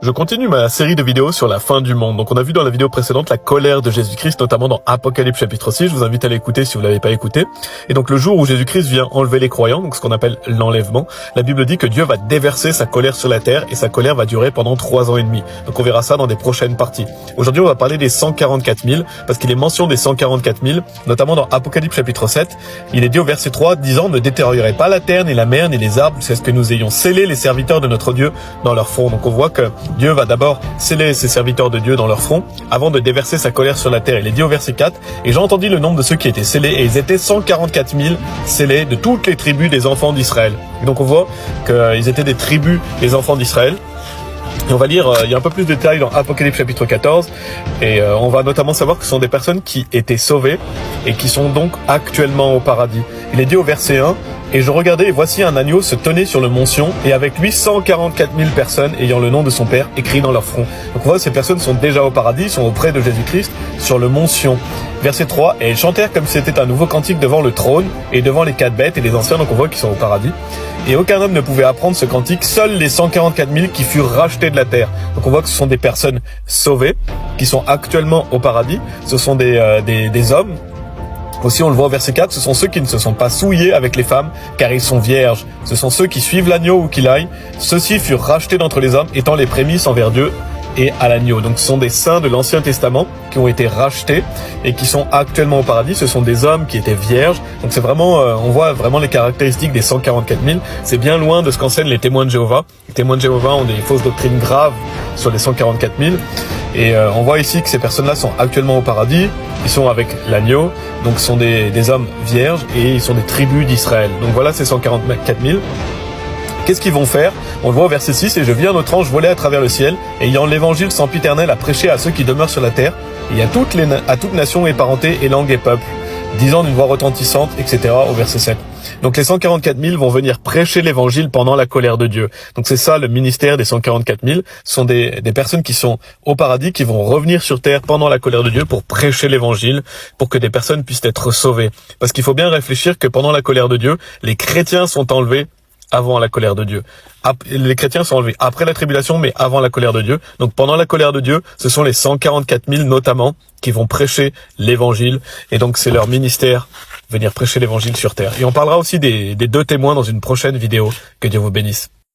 Je continue ma série de vidéos sur la fin du monde. Donc on a vu dans la vidéo précédente la colère de Jésus-Christ, notamment dans Apocalypse chapitre 6. Je vous invite à l'écouter si vous l'avez pas écouté. Et donc le jour où Jésus-Christ vient enlever les croyants, donc ce qu'on appelle l'enlèvement, la Bible dit que Dieu va déverser sa colère sur la terre et sa colère va durer pendant 3 ans et demi. Donc on verra ça dans des prochaines parties. Aujourd'hui on va parler des 144 000 parce qu'il est mention des 144 000, notamment dans Apocalypse chapitre 7. Il est dit au verset 3, disant: ne détériorez pas la terre, ni la mer, ni les arbres, c'est ce que nous ayons scellé les serviteurs de notre Dieu dans leur front. Donc on voit que Dieu va d'abord sceller ses serviteurs de Dieu dans leur front avant de déverser sa colère sur la terre. Il est dit au verset 4, et j'ai entendu le nombre de ceux qui étaient scellés, et ils étaient 144 000 scellés de toutes les tribus des enfants d'Israël. Et donc on voit qu'ils étaient des tribus des enfants d'Israël. Et on va lire, il y a un peu plus de détails dans Apocalypse chapitre 14, et on va notamment savoir que ce sont des personnes qui étaient sauvées et qui sont donc actuellement au paradis. Il est dit au verset 1, et je regardais, et voici un agneau se tenait sur le mont Sion, et avec lui 144 000 personnes ayant le nom de son Père écrit dans leur front. Donc on voit que ces personnes sont déjà au paradis, sont auprès de Jésus-Christ sur le mont Sion. Verset 3, et ils chantèrent comme si c'était un nouveau cantique devant le trône et devant les 4 bêtes et les anciens, donc on voit qu'ils sont au paradis. Et aucun homme ne pouvait apprendre ce cantique, seuls les 144 000 qui furent rachetés de la terre. Donc on voit que ce sont des personnes sauvées, qui sont actuellement au paradis. Ce sont des hommes. Aussi, on le voit au verset 4, ce sont ceux qui ne se sont pas souillés avec les femmes, car ils sont vierges. Ce sont ceux qui suivent l'agneau où qu'il aille. Ceux-ci furent rachetés d'entre les hommes, étant les prémices envers Dieu et à l'agneau. Donc ce sont des saints de l'Ancien Testament qui ont été rachetés et qui sont actuellement au paradis. Ce sont des hommes qui étaient vierges. Donc c'est vraiment, on voit vraiment les caractéristiques des 144 000. C'est bien loin de ce qu'enseignent les témoins de Jéhovah. Les témoins de Jéhovah ont des fausses doctrines graves sur les 144 000. Et on voit ici que ces personnes-là sont actuellement au paradis, ils sont avec l'agneau, donc ce sont des hommes vierges et ils sont des tribus d'Israël. Donc voilà ces 144 000. Qu'est-ce qu'ils vont faire? On le voit au verset 6, et je vis un autre ange voler à travers le ciel, ayant l'évangile sempiternel à prêcher à ceux qui demeurent sur la terre, et à toute nation et parenté et langue et peuple, disant d'une voix retentissante, etc. au verset 7. Donc les 144 000 vont venir prêcher l'évangile pendant la colère de Dieu. Donc c'est ça le ministère des 144 000. Ce sont des personnes qui sont au paradis, qui vont revenir sur terre pendant la colère de Dieu pour prêcher l'évangile, pour que des personnes puissent être sauvées. Parce qu'il faut bien réfléchir que pendant la colère de Dieu, les chrétiens sont enlevés avant la colère de Dieu. Les chrétiens sont enlevés après la tribulation, mais avant la colère de Dieu. Donc pendant la colère de Dieu, ce sont les 144 000 notamment qui vont prêcher l'évangile. Et donc c'est leur ministère, venir prêcher l'évangile sur terre. Et on parlera aussi des 2 témoins dans une prochaine vidéo. Que Dieu vous bénisse.